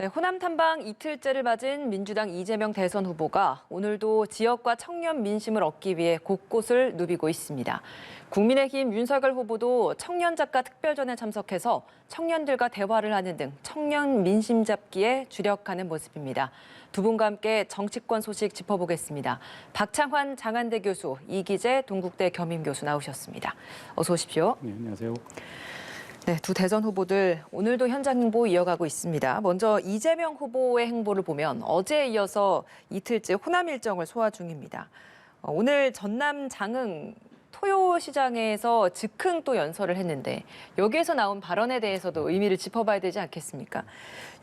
네, 호남 탐방 이틀째를 맞은 민주당 이재명 대선 후보가 오늘도 지역과 청년 민심을 얻기 위해 곳곳을 누비고 있습니다. 국민의힘 윤석열 후보도 청년 작가 특별전에 참석해서 청년들과 대화를 하는 등 청년 민심 잡기에 주력하는 모습입니다. 두 분과 함께 정치권 소식 짚어보겠습니다. 박창환 장한대 교수, 이기재 동국대 겸임 교수 나오셨습니다. 어서 오십시오. 네, 안녕하세요. 네, 두 대선 후보들 오늘도 현장 행보 이어가고 있습니다. 먼저 이재명 후보의 행보를 보면 어제에 이어서 이틀째 호남 일정을 소화 중입니다. 오늘 전남 장흥 토요시장에서 즉흥 또 연설을 했는데 여기에서 나온 발언에 대해서도 의미를 짚어봐야 되지 않겠습니까?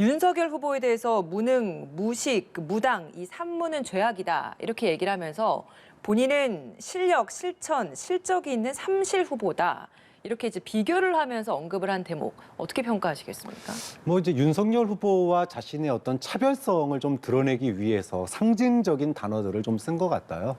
윤석열 후보에 대해서 무능, 무식, 무당 이 삼무는 죄악이다 이렇게 얘기를 하면서 본인은 실력, 실천, 실적이 있는 삼실 후보다. 이렇게 이제 비교를 하면서 언급을 한 대목 어떻게 평가하시겠습니까? 이제 윤석열 후보와 자신의 어떤 차별성을 좀 드러내기 위해서 상징적인 단어들을 좀 쓴 것 같아요.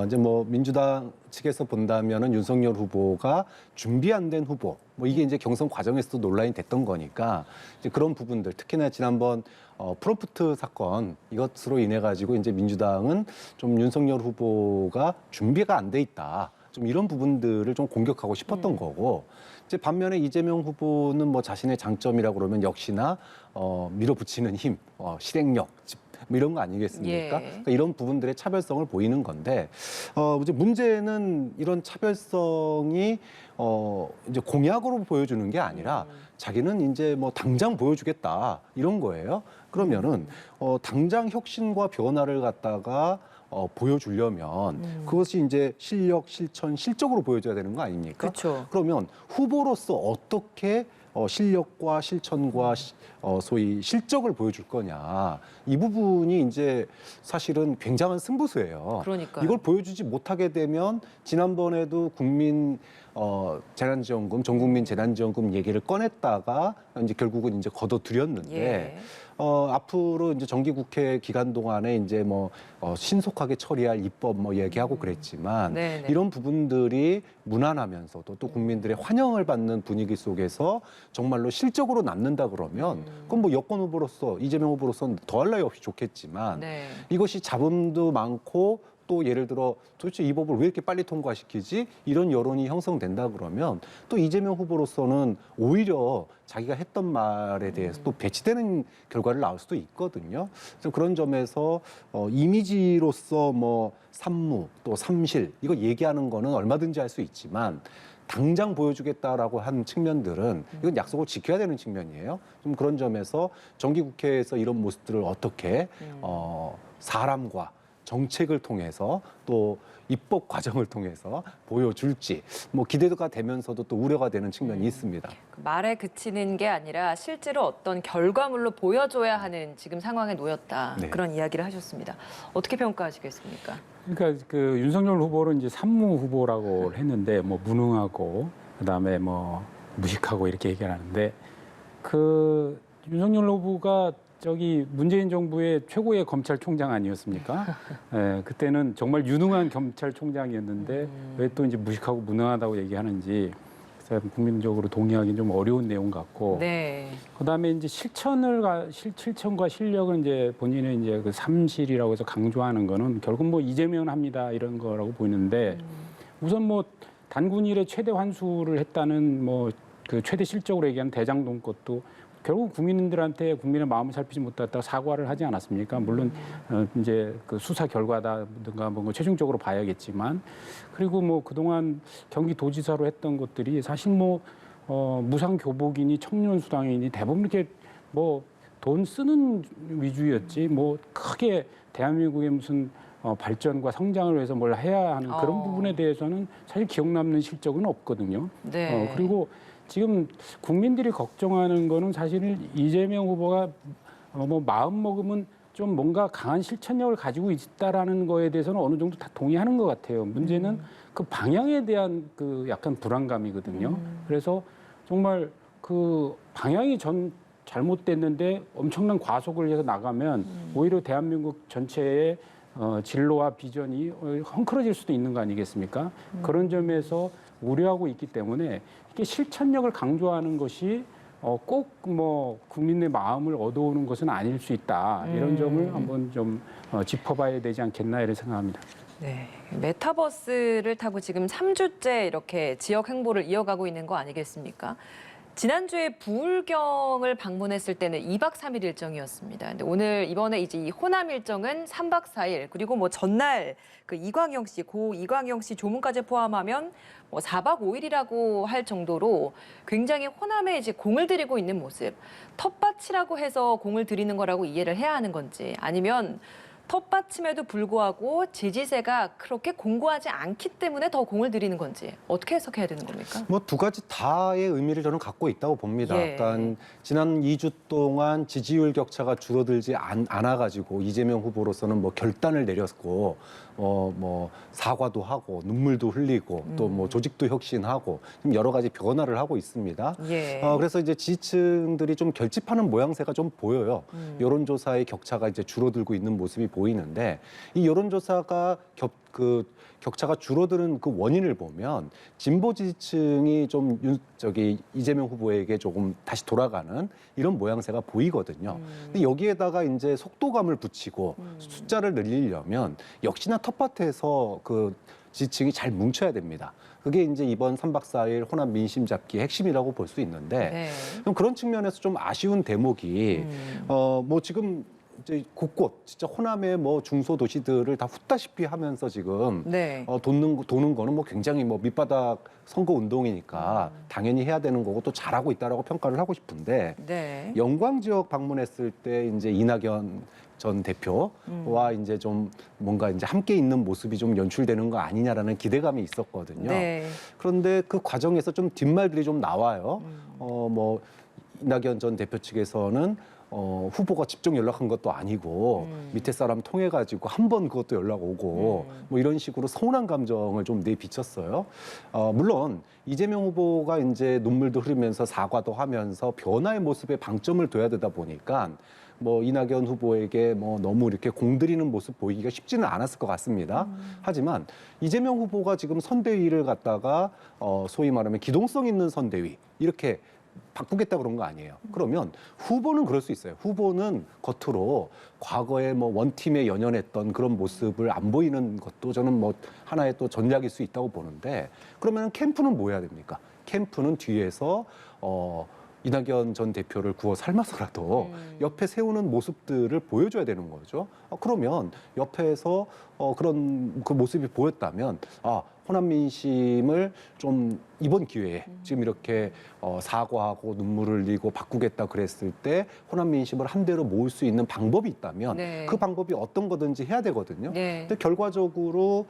이제 민주당 측에서 본다면은 윤석열 후보가 준비 안 된 후보, 이게 이제 경선 과정에서도 논란이 됐던 거니까 이제 그런 부분들, 특히나 지난번 프롬프트 사건 이것으로 인해 가지고 이제 민주당은 좀 윤석열 후보가 준비가 안 돼 있다. 좀 이런 부분들을 좀 공격하고 싶었던 거고, 이제 반면에 이재명 후보는 자신의 장점이라고 그러면 역시나 밀어붙이는 힘, 실행력, 이런 거 아니겠습니까? 예. 그러니까 이런 부분들의 차별성을 보이는 건데, 이제 문제는 이런 차별성이 이제 공약으로 보여주는 게 아니라 자기는 이제 당장 보여주겠다 이런 거예요. 그러면은 당장 혁신과 변화를 갖다가 보여주려면 그것이 이제 실력, 실천, 실적으로 보여줘야 되는 거 아닙니까? 그렇죠. 그러면 후보로서 어떻게 실력과 실천과 소위 실적을 보여줄 거냐, 이 부분이 이제 사실은 굉장한 승부수예요. 그러니까요. 이걸 보여주지 못하게 되면 지난번에도 재난지원금, 전국민 재난지원금 얘기를 꺼냈다가 이제 결국은 이제 거둬들였는데. 예. 앞으로 이제 정기국회 기간 동안에 이제 신속하게 처리할 입법 얘기하고 그랬지만 네네. 이런 부분들이 무난하면서도 또 국민들의 환영을 받는 분위기 속에서 정말로 실적으로 남는다 그러면 그건 여권 후보로서 이재명 후보로서는 더할 나위 없이 좋겠지만 네. 이것이 잡음도 많고 또 예를 들어 도대체 이 법을 왜 이렇게 빨리 통과시키지? 이런 여론이 형성된다 그러면 또 이재명 후보로서는 오히려 자기가 했던 말에 대해서 또 배치되는 결과를 낳을 수도 있거든요. 그래서 그런 점에서 이미지로서 삼무 또 삼실 이거 얘기하는 거는 얼마든지 할 수 있지만 당장 보여주겠다라고 한 측면들은 이건 약속을 지켜야 되는 측면이에요. 좀 그런 점에서 정기국회에서 이런 모습들을 어떻게 사람과 정책을 통해서 또 입법 과정을 통해서 보여줄지 기대가 되면서도 또 우려가 되는 측면이 있습니다. 말에 그치는 게 아니라 실제로 어떤 결과물로 보여줘야 하는 지금 상황에 놓였다. 네. 그런 이야기를 하셨습니다. 어떻게 평가하시겠습니까? 그러니까 그 윤석열 후보를 이제 삼무 후보라고 했는데 무능하고 그다음에 무식하고 이렇게 얘기를 하는데 그 윤석열 후보가 저기 문재인 정부의 최고의 검찰총장 아니었습니까? 예, 그때는 정말 유능한 검찰총장이었는데 왜 또 이제 무식하고 무능하다고 얘기하는지 국민적으로 동의하기는 좀 어려운 내용 같고. 네. 그다음에 이제 실천과 실력을 이제 본인의 이제 그 삼실이라고 해서 강조하는 거는 결국 이재명은 합니다 이런 거라고 보이는데 우선 단군 일의 최대 환수를 했다는 그 최대 실적으로 얘기하는 대장동 것도 결국 국민들한테 국민의 마음을 살피지 못했다가 사과를 하지 않았습니까? 물론 이제 그 수사 결과다든가 최종적으로 봐야겠지만 그리고 그동안 경기도지사로 했던 것들이 사실 무상교복이니 청년수당이니 대부분 이렇게 돈 쓰는 위주였지 크게 대한민국의 무슨 발전과 성장을 위해서 뭘 해야 하는 그런 부분에 대해서는 사실 기억 남는 실적은 없거든요. 네. 그리고 지금 국민들이 걱정하는 거는 사실은 이재명 후보가 마음 먹으면 좀 뭔가 강한 실천력을 가지고 있다라는 거에 대해서는 어느 정도 다 동의하는 것 같아요. 문제는 그 방향에 대한 그 약간 불안감이거든요. 그래서 정말 그 방향이 잘못됐는데 엄청난 과속을 해서 나가면 오히려 대한민국 전체의 진로와 비전이 헝클어질 수도 있는 거 아니겠습니까? 그런 점에서 우려하고 있기 때문에 이게 실천력을 강조하는 것이 꼭 뭐 국민의 마음을 얻어오는 것은 아닐 수 있다. 이런 점을 한번 좀 짚어봐야 되지 않겠나 이런 생각합니다. 네, 메타버스를 타고 지금 3주째 이렇게 지역 행보를 이어가고 있는 거 아니겠습니까? 지난주에 부울경을 방문했을 때는 2박 3일 일정이었습니다. 근데 오늘 이번에 이제 이 호남 일정은 3박 4일 그리고 뭐 전날 그 이광영 씨, 고 이광영 씨 조문까지 포함하면 뭐 4박 5일이라고 할 정도로 굉장히 호남에 이제 공을 들이고 있는 모습. 텃밭이라고 해서 공을 들이는 거라고 이해를 해야 하는 건지 아니면 텃밭임에도 불구하고 지지세가 그렇게 공고하지 않기 때문에 더 공을 들이는 건지 어떻게 해석해야 되는 겁니까? 뭐 두 가지 다의 의미를 저는 갖고 있다고 봅니다. 예. 그러니까 지난 2주 동안 지지율 격차가 줄어들지 않아가지고 이재명 후보로서는 뭐 결단을 내렸고 뭐 사과도 하고 눈물도 흘리고 또 뭐 조직도 혁신하고 좀 여러 가지 변화를 하고 있습니다. 예. 그래서 이제 지지층들이 좀 결집하는 모양새가 좀 보여요. 여론조사의 격차가 이제 줄어들고 있는 모습이 보이는데 이 여론조사가 격차가 줄어드는 그 원인을 보면 진보 지지층이 좀 이재명 후보에게 조금 다시 돌아가는 이런 모양새가 보이거든요. 근데 여기에다가 이제 속도감을 붙이고 숫자를 늘리려면 역시나 텃밭에서 그 지지층이 잘 뭉쳐야 됩니다. 그게 이제 이번 3박 4일 호남 민심 잡기의 핵심이라고 볼 수 있는데 네. 그럼 그런 측면에서 좀 아쉬운 대목이 뭐 지금 이제 곳곳 진짜 호남의 뭐 중소도시들을 다 훑다시피 하면서 지금 네. 도는 거는 뭐 굉장히 뭐 밑바닥 선거 운동이니까 당연히 해야 되는 거고 또 잘하고 있다라고 평가를 하고 싶은데 네. 영광 지역 방문했을 때 이제 이낙연 전 대표와 이제 좀 뭔가 이제 함께 있는 모습이 좀 연출되는 거 아니냐라는 기대감이 있었거든요. 네. 그런데 그 과정에서 좀 뒷말들이 좀 나와요. 뭐 이낙연 전 대표 측에서는 후보가 직접 연락한 것도 아니고 밑에 사람 통해 가지고 한 번 그것도 연락 오고 뭐 이런 식으로 서운한 감정을 좀 내비쳤어요. 물론 이재명 후보가 이제 눈물도 흐르면서 사과도 하면서 변화의 모습에 방점을 둬야 되다 보니까 뭐 이낙연 후보에게 뭐 너무 이렇게 공들이는 모습 보이기가 쉽지는 않았을 것 같습니다. 하지만 이재명 후보가 지금 선대위를 갖다가 소위 말하면 기동성 있는 선대위 이렇게 바꾸겠다 그런 거 아니에요. 그러면 후보는 그럴 수 있어요. 후보는 겉으로 과거에 뭐 원팀에 연연했던 그런 모습을 안 보이는 것도 저는 뭐 하나의 또 전략일 수 있다고 보는데 그러면 캠프는 뭐 해야 됩니까? 캠프는 뒤에서 이낙연 전 대표를 구워 삶아서라도 옆에 세우는 모습들을 보여줘야 되는 거죠. 그러면 옆에서 그런 그 모습이 보였다면 호남 민심을 좀 이번 기회에 지금 이렇게 사과하고 눈물을 흘리고 바꾸겠다 그랬을 때 호남 민심을 한 대로 모을 수 있는 방법이 있다면 네. 그 방법이 어떤 거든지 해야 되거든요. 네. 근데 결과적으로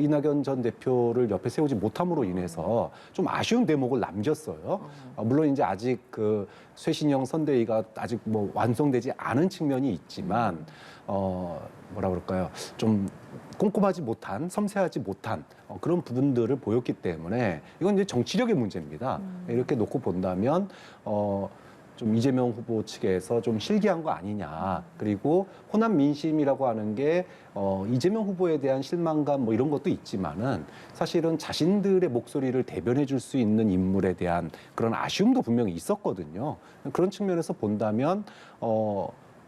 이낙연 전 대표를 옆에 세우지 못함으로 인해서 좀 아쉬운 대목을 남겼어요. 물론 이제 아직 그 쇄신형 선대위가 아직 뭐 완성되지 않은 측면이 있지만 뭐라 그럴까요? 좀 꼼꼼하지 못한, 섬세하지 못한 그런 부분들을 보였기 때문에 이건 이제 정치력의 문제입니다. 이렇게 놓고 본다면 좀 이재명 후보 측에서 좀 실기한 거 아니냐. 그리고 호남 민심이라고 하는 게 이재명 후보에 대한 실망감 뭐 이런 것도 있지만은 사실은 자신들의 목소리를 대변해 줄 수 있는 인물에 대한 그런 아쉬움도 분명히 있었거든요. 그런 측면에서 본다면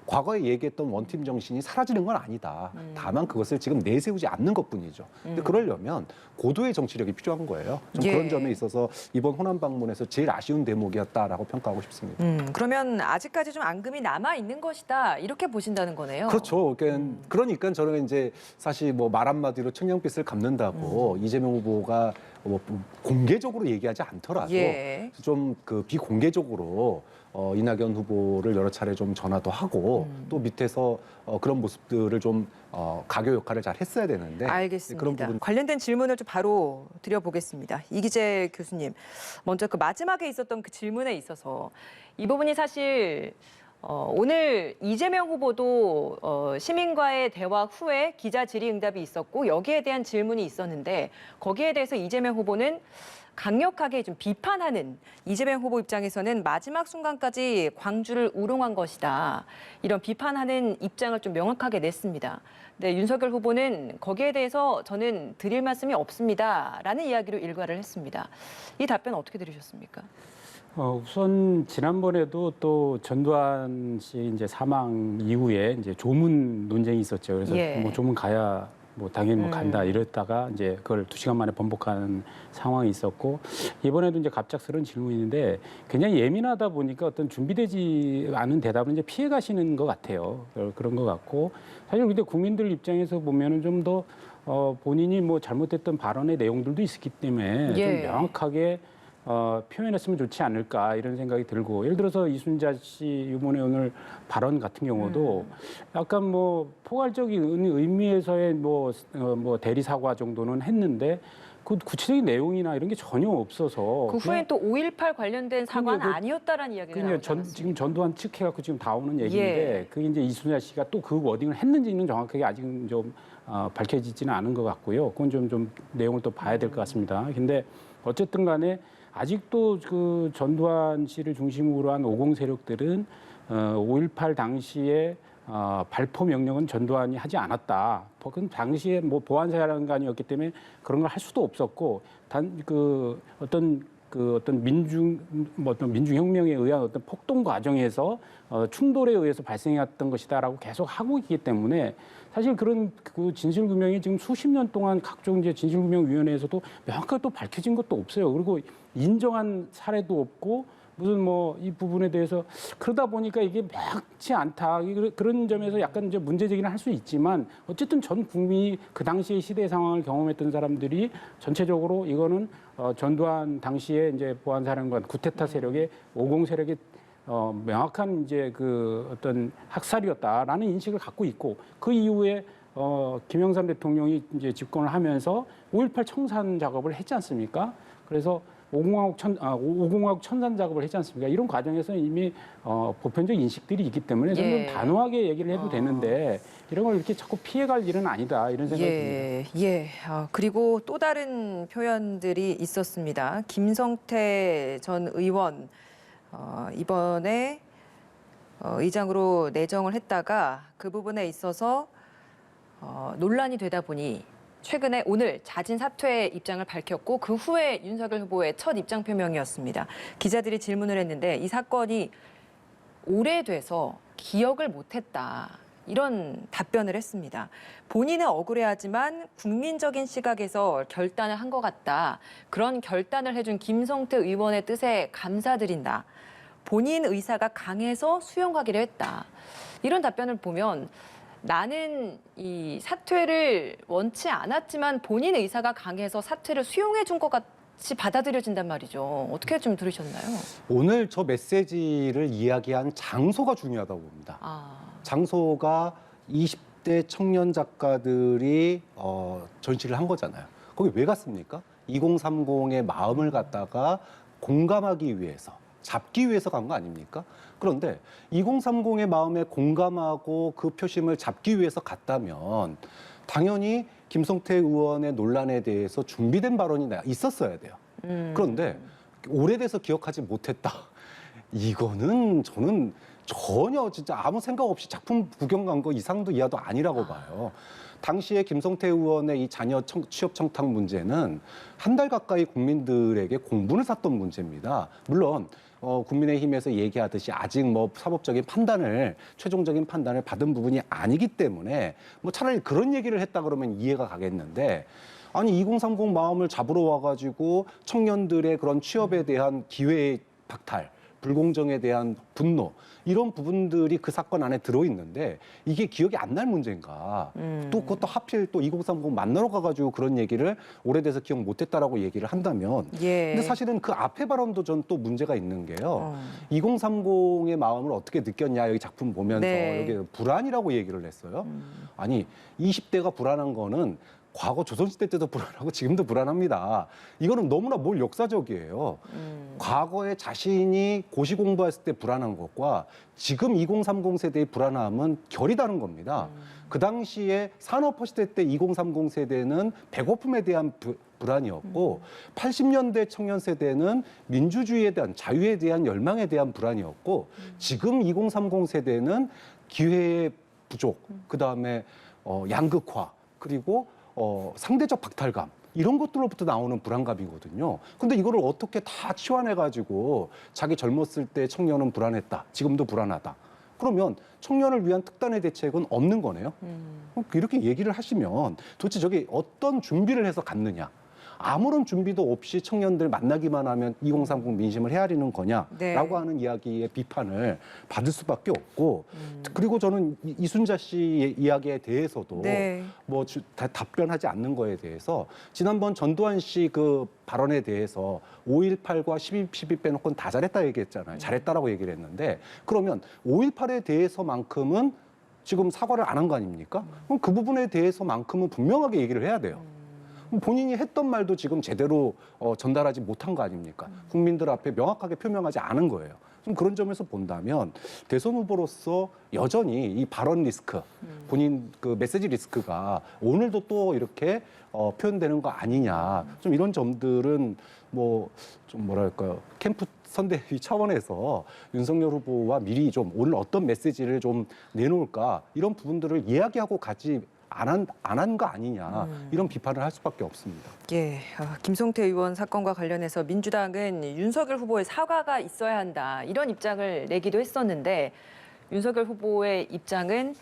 과거에 얘기했던 원팀 정신이 사라지는 건 아니다. 다만 그것을 지금 내세우지 않는 것뿐이죠. 근데 그러려면 고도의 정치력이 필요한 거예요. 좀 예. 그런 점에 있어서 이번 호남 방문에서 제일 아쉬운 대목이었다라고 평가하고 싶습니다. 그러면 아직까지 좀 앙금이 남아 있는 것이다 이렇게 보신다는 거네요. 그렇죠. 그러니까 저는 이제 사실 뭐 말 한마디로 청량빛을 갚는다고 이재명 후보가 뭐 공개적으로 얘기하지 않더라도 예. 좀 그 비공개적으로 이낙연 후보를 여러 차례 좀 전화도 하고 또 밑에서 그런 모습들을 좀 가교 역할을 잘 했어야 되는데 알겠습니다. 그런 부분 관련된 질문을 좀 바로 드려보겠습니다. 이기재 교수님, 먼저 그 마지막에 있었던 그 질문에 있어서 이 부분이 사실 오늘 이재명 후보도 시민과의 대화 후에 기자 질의응답이 있었고 여기에 대한 질문이 있었는데 거기에 대해서 이재명 후보는 강력하게 좀 비판하는 이재명 후보 입장에서는 마지막 순간까지 광주를 우롱한 것이다. 이런 비판하는 입장을 좀 명확하게 냈습니다. 네, 윤석열 후보는 거기에 대해서 저는 드릴 말씀이 없습니다. 라는 이야기로 일과를 했습니다. 이 답변 어떻게 들으셨습니까? 우선 지난번에도 또 전두환 씨 이제 사망 이후에 이제 조문 논쟁이 있었죠. 그래서 예. 뭐 조문 가야 뭐 당연히 뭐 간다 이랬다가 이제 그걸 2시간 만에 번복하는 상황이 있었고, 이번에도 이제 갑작스러운 질문인데 굉장히 예민하다 보니까 어떤 준비되지 않은 대답을 이제 피해 가시는 것 같아요. 그런 것 같고, 사실 근데 국민들 입장에서 보면은 좀 더 본인이 뭐 잘못했던 발언의 내용들도 있었기 때문에 예. 좀 명확하게 표현했으면 좋지 않을까 이런 생각이 들고, 예를 들어서 이순자 씨 이번에 오늘 발언 같은 경우도 약간 뭐 포괄적인 의미에서의 뭐 대리 사과 정도는 했는데 그 구체적인 내용이나 이런 게 전혀 없어서 그 후에 또 5.18 관련된 사과는 그- 아니었다라는 이야기가 그냥 나오지 않았습니까? 지금 전두환 측 해갖고 지금 다 오는 얘기인데 예. 그게 이제 이순자 씨가 또 그 워딩을 했는지는 정확하게 아직은 좀 밝혀지지는 않은 것 같고요. 그건 좀 내용을 또 봐야 될 것 같습니다. 근데 어쨌든 간에 아직도 그 전두환 씨를 중심으로 한 50 세력들은 5.18 당시에 발포 명령은 전두환이 하지 않았다. 그 당시에 뭐 보안사령관이었기 때문에 그런 걸 할 수도 없었고, 단 그 어떤 민중혁명에 의한 어떤 폭동 과정에서 충돌에 의해서 발생했던 것이다라고 계속 하고 있기 때문에 사실 그런 그 진실규명이 지금 수십 년 동안 각종 이제 진실규명위원회에서도 명확하게 또 밝혀진 것도 없어요. 그리고 인정한 사례도 없고 무슨 뭐 이 부분에 대해서 그러다 보니까 이게 명확치 않다. 그런 점에서 약간 이제 문제제기는 할 수 있지만 어쨌든 전 국민이 그 당시의 시대 상황을 경험했던 사람들이 전체적으로 이거는 전두환 당시에 이제 보안사령관 구테타 세력의 50 세력의 명확한 이제 그 어떤 학살이었다라는 인식을 갖고 있고, 그 이후에 김영삼 대통령이 이제 집권을 하면서 5.18 청산 작업을 했지 않습니까? 그래서 5공화국 청산 작업을 했지 않습니까? 이런 과정에서 이미 보편적 인식들이 있기 때문에 저는 예. 좀 단호하게 얘기를 해도 되는데 이런 걸 이렇게 자꾸 피해갈 일은 아니다 이런 생각이 듭니다. 예. 그리고 또 다른 표현들이 있었습니다. 김성태 전 의원 이번에 의장으로 내정을 했다가 그 부분에 있어서 논란이 되다 보니 최근에 오늘 자진 사퇴 입장을 밝혔고, 그 후에 윤석열 후보의 첫 입장 표명이었습니다. 기자들이 질문을 했는데 이 사건이 오래돼서 기억을 못했다, 이런 답변을 했습니다. 본인은 억울해하지만 국민적인 시각에서 결단을 한 것 같다. 그런 결단을 해준 김성태 의원의 뜻에 감사드린다. 본인 의사가 강해서 수용하기로 했다. 이런 답변을 보면 나는 이 사퇴를 원치 않았지만 본인 의사가 강해서 사퇴를 수용해 준 것 같이 받아들여진단 말이죠. 어떻게 좀 들으셨나요? 오늘 저 메시지를 이야기한 장소가 중요하다고 봅니다. 장소가 20대 청년 작가들이 전시를 한 거잖아요. 거기 왜 갔습니까? 2030의 마음을 갖다가 공감하기 위해서, 잡기 위해서 간 거 아닙니까? 그런데 2030의 마음에 공감하고 그 표심을 잡기 위해서 갔다면 당연히 김성태 의원의 논란에 대해서 준비된 발언이 있었어야 돼요. 그런데 오래돼서 기억하지 못했다. 이거는 저는 전혀 진짜 아무 생각 없이 작품 구경 간 거 이상도 이하도 아니라고 봐요. 당시에 김성태 의원의 이 자녀 취업 청탁 문제는 한 달 가까이 국민들에게 공분을 샀던 문제입니다. 물론 국민의힘에서 얘기하듯이 아직 뭐 사법적인 최종적인 판단을 받은 부분이 아니기 때문에 뭐 차라리 그런 얘기를 했다 그러면 이해가 가겠는데, 아니 2030 마음을 잡으러 와가지고 청년들의 그런 취업에 대한 기회의 박탈, 불공정에 대한 분노, 이런 부분들이 그 사건 안에 들어있는데 이게 기억이 안 날 문제인가. 또 그것도 하필 또 2030 만나러 가가지고 그런 얘기를 오래돼서 기억 못했다라고 얘기를 한다면. 예. 근데 사실은 그 앞에 발언도 전 또 문제가 있는 게요. 2030의 마음을 어떻게 느꼈냐, 여기 작품 보면서 네. 여기 불안이라고 얘기를 했어요. 아니 20대가 불안한 거는 과거 조선시대 때도 불안하고 지금도 불안합니다. 이거는 너무나 역사적이에요. 과거에 자신이 고시 공부했을 때 불안한 것과 지금 2030 세대의 불안함은 결이 다른 겁니다. 그 당시에 산업화 시대 때 2030 세대는 배고픔에 대한 불안이었고 80년대 청년 세대는 민주주의에 대한, 자유에 대한 열망에 대한 불안이었고 지금 2030 세대는 기회의 부족, 그다음에 양극화, 그리고 상대적 박탈감, 이런 것들로부터 나오는 불안감이거든요. 근데 이거를 어떻게 다 치환해가지고 자기 젊었을 때 청년은 불안했다. 지금도 불안하다. 그러면 청년을 위한 특단의 대책은 없는 거네요. 이렇게 얘기를 하시면 도대체 저게 어떤 준비를 해서 갔느냐. 아무런 준비도 없이 청년들 만나기만 하면 2030 민심을 헤아리는 거냐라고 네. 하는 이야기의 비판을 받을 수밖에 없고 그리고 저는 이순자 씨의 이야기에 대해서도 네. 뭐 답변하지 않는 거에 대해서 지난번 전두환 씨 그 발언에 대해서 5.18과 12 빼놓고는 다 잘했다 얘기했잖아요. 잘했다라고 얘기를 했는데 그러면 5.18에 대해서만큼은 지금 사과를 안 한 거 아닙니까? 그럼 그 부분에 대해서만큼은 분명하게 얘기를 해야 돼요. 본인이 했던 말도 지금 제대로 전달하지 못한 거 아닙니까? 국민들 앞에 명확하게 표명하지 않은 거예요. 좀 그런 점에서 본다면 대선 후보로서 여전히 이 발언 리스크, 본인 그 메시지 리스크가 오늘도 또 이렇게 표현되는 거 아니냐. 좀 이런 점들은 뭐 좀 뭐랄까요. 캠프 선대위 차원에서 윤석열 후보와 미리 좀 오늘 어떤 메시지를 좀 내놓을까 이런 부분들을 이야기하고 가지 안 한 거 아니냐 이런 비판을 할 수밖에 없습니다. 예, 김성태 의원 사건과 관련해서 민주당은 윤석열 후보의 사과가 있어야 한다 이런 입장을 내기도 했었는데 윤석열 후보의 입장은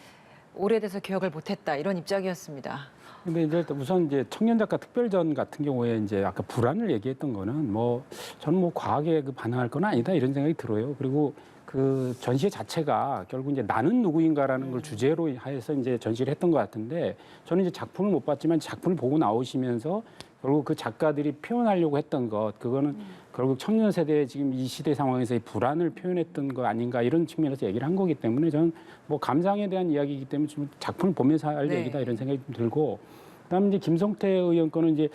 오래돼서 기억을 못했다 이런 입장이었습니다. 근데 이제 우선 이제 청년작가 특별전 같은 경우에 이제 아까 불안을 얘기했던 거는 뭐 저는 뭐 과하게 반응할 건 아니다 이런 생각이 들어요. 그리고 그 전시 자체가 결국 이제 나는 누구인가라는 걸 주제로 해서 이제 전시를 했던 것 같은데 저는 이제 작품을 못 봤지만 작품을 보고 나오시면서 결국 그 작가들이 표현하려고 했던 것 그거는 결국 청년 세대의 지금 이 시대 상황에서의 불안을 표현했던 거 아닌가 이런 측면에서 얘기를 한 거기 때문에 저는 뭐 감상에 대한 이야기이기 때문에 좀 작품을 보면서 할 네. 얘기다 이런 생각이 좀 들고 그다음에 이제 김성태 의원 거는 이제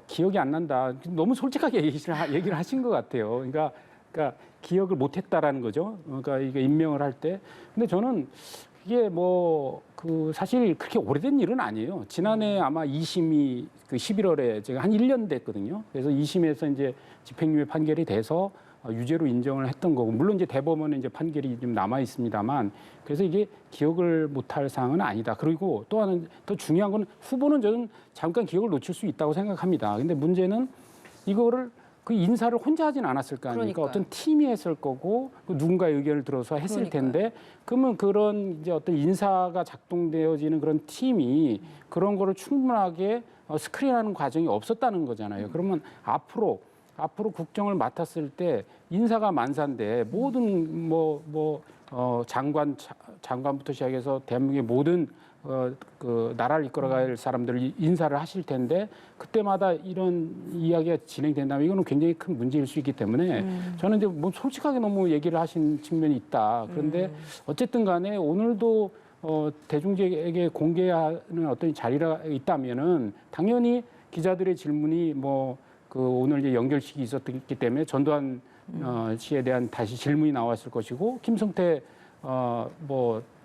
기억이 안 난다 너무 솔직하게 얘기를 하신 것 같아요. 그러니까 기억을 못했다라는 거죠. 그러니까 이게 임명을 할 때. 근데 저는 이게 뭐 그 사실 그렇게 오래된 일은 아니에요. 지난해 아마 2심이 그 11월에 제가 한 1년 됐거든요. 그래서 2심에서 이제 집행유예 판결이 돼서 유죄로 인정을 했던 거고 물론 이제 대법원에 이제 판결이 좀 남아 있습니다만 그래서 이게 기억을 못할 사항은 아니다. 그리고 또 하나 더 중요한 건 후보는 저는 잠깐 기억을 놓칠 수 있다고 생각합니다. 근데 문제는 이거를 그 인사를 혼자 하진 않았을 거 아닙니까? 그러니까요. 어떤 팀이 했을 거고 누군가의 의견을 들어서 했을 그러니까요. 텐데 그러면 그런 이제 어떤 인사가 작동되어지는 그런 팀이 그런 거를 충분하게 스크린하는 과정이 없었다는 거잖아요. 그러면 앞으로 국정을 맡았을 때 인사가 만사인데 모든 장관부터 시작해서 대한민국의 모든 그 나라를 이끌어갈 사람들을 인사를 하실 텐데 그때마다 이런 이야기가 진행된다면 이거는 굉장히 큰 문제일 수 있기 때문에 저는 이제 뭐 솔직하게 너무 얘기를 하신 측면이 있다. 그런데 어쨌든 간에 오늘도 대중에게 공개하는 어떤 자리가 있다면은 당연히 기자들의 질문이 그 오늘 이제 연결식이 있었기 때문에 전두환 씨에 대한 다시 질문이 나왔을 것이고 김성태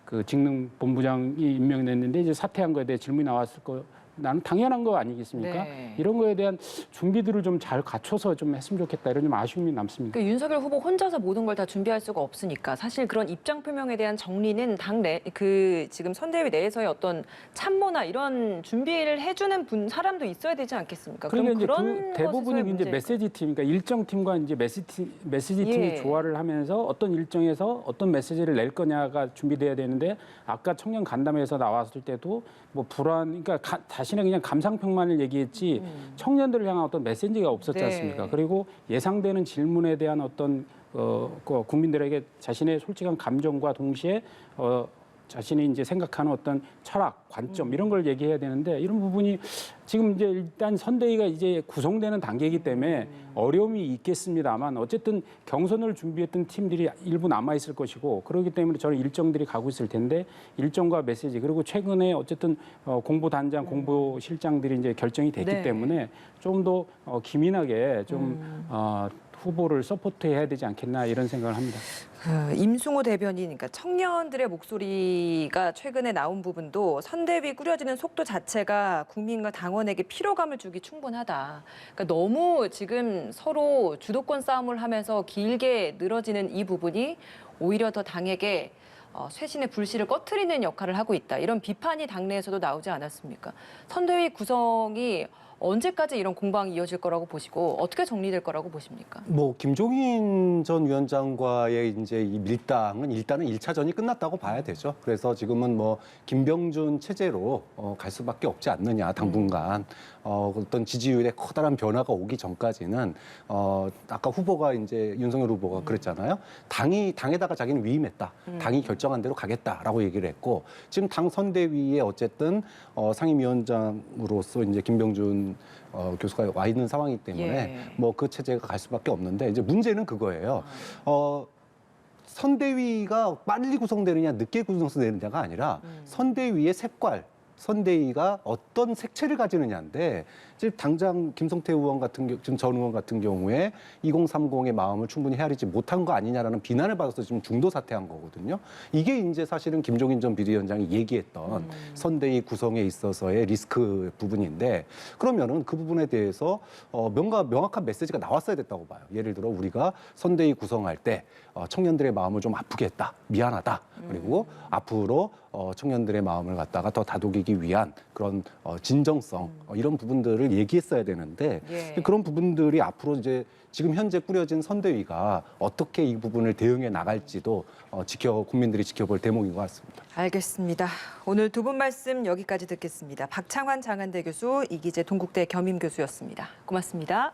그 직능 본부장이 임명됐는데 이제 사퇴한 거에 대해 질문이 나왔을 거 나는 당연한 거 아니겠습니까? 네. 이런 거에 대한 준비들을 좀 잘 갖춰서 좀 했으면 좋겠다 이런 좀 아쉬움이 남습니다. 그러니까 윤석열 후보 혼자서 모든 걸 다 준비할 수가 없으니까 사실 그런 입장 표명에 대한 정리는 지금 선대위 내에서의 어떤 참모나 이런 준비를 해주는 사람도 있어야 되지 않겠습니까? 그러니까 그럼 이제 그런 그 대부분이 것에서의 이제 메시지 팀, 그러니까 일정 팀과 이제 메시지 팀이 예. 조화를 하면서 어떤 일정에서 어떤 메시지를 낼 거냐가 준비돼야 되는데 아까 청년 간담회에서 나왔을 때도 뭐 불안, 그러니까 자신의 그냥 감상평만을 얘기했지 청년들을 향한 어떤 메시지가 없었지 네. 않습니까? 그리고 예상되는 질문에 대한 어떤 국민들에게 자신의 솔직한 감정과 동시에 자신이 이제 생각하는 어떤 철학, 관점 이런 걸 얘기해야 되는데 이런 부분이 지금 이제 일단 선대위가 이제 구성되는 단계이기 때문에 어려움이 있겠습니다만 어쨌든 경선을 준비했던 팀들이 일부 남아 있을 것이고 그렇기 때문에 저는 일정들이 가고 있을 텐데 일정과 메시지 그리고 최근에 어쨌든 공보단장, 공보실장들이 이제 결정이 됐기 네. 때문에 좀 더 기민하게 좀 후보를 서포트해야 되지 않겠나 이런 생각을 합니다. 임승호 대변인, 그러니까 청년들의 목소리가 최근에 나온 부분도 선대위 꾸려지는 속도 자체가 국민과 당원에게 피로감을 주기 충분하다. 그러니까 너무 지금 서로 주도권 싸움을 하면서 길게 늘어지는 이 부분이 오히려 더 당에게 쇄신의 불씨를 꺼트리는 역할을 하고 있다. 이런 비판이 당내에서도 나오지 않았습니까? 선대위 구성이 언제까지 이런 공방이 이어질 거라고 보시고 어떻게 정리될 거라고 보십니까? 뭐 김종인 전 위원장과의 이제 이 밀당은 일단은 1차전이 끝났다고 봐야 되죠. 그래서 지금은 뭐 김병준 체제로 갈 수밖에 없지 않느냐 당분간 어떤 지지율에 커다란 변화가 오기 전까지는 아까 후보가 이제 윤석열 후보가 그랬잖아요. 당에다가 자기는 위임했다. 당이 결정한 대로 가겠다라고 얘기를 했고 지금 당 선대위에 어쨌든 상임위원장으로서 이제 김병준 교수가 와 있는 상황이기 때문에 예. 뭐 그 체제가 갈 수밖에 없는데 이제 문제는 그거예요. 선대위가 빨리 구성되느냐 늦게 구성되느냐가 아니라 선대위의 색깔, 선대위가 어떤 색채를 가지느냐인데 지금 당장 김성태 의원 같은 지금 전 의원 같은 경우에 2030의 마음을 충분히 헤아리지 못한 거 아니냐라는 비난을 받아서 지금 중도 사퇴한 거거든요. 이게 이제 사실은 김종인 전 비대위원장이 얘기했던 선대위 구성에 있어서의 리스크 부분인데 그러면은 그 부분에 대해서 명확한 메시지가 나왔어야 됐다고 봐요. 예를 들어 우리가 선대위 구성할 때 청년들의 마음을 좀 아프게 했다. 미안하다. 그리고 앞으로 청년들의 마음을 갖다가 더 다독이기 위한 그런 진정성 이런 부분들을 얘기했어야 되는데 예. 그런 부분들이 앞으로 이제 지금 현재 꾸려진 선대위가 어떻게 이 부분을 대응해 나갈지도 국민들이 지켜볼 대목인 것 같습니다. 알겠습니다. 오늘 두 분 말씀 여기까지 듣겠습니다. 박창환 장한대 교수, 이기재 동국대 겸임 교수였습니다. 고맙습니다.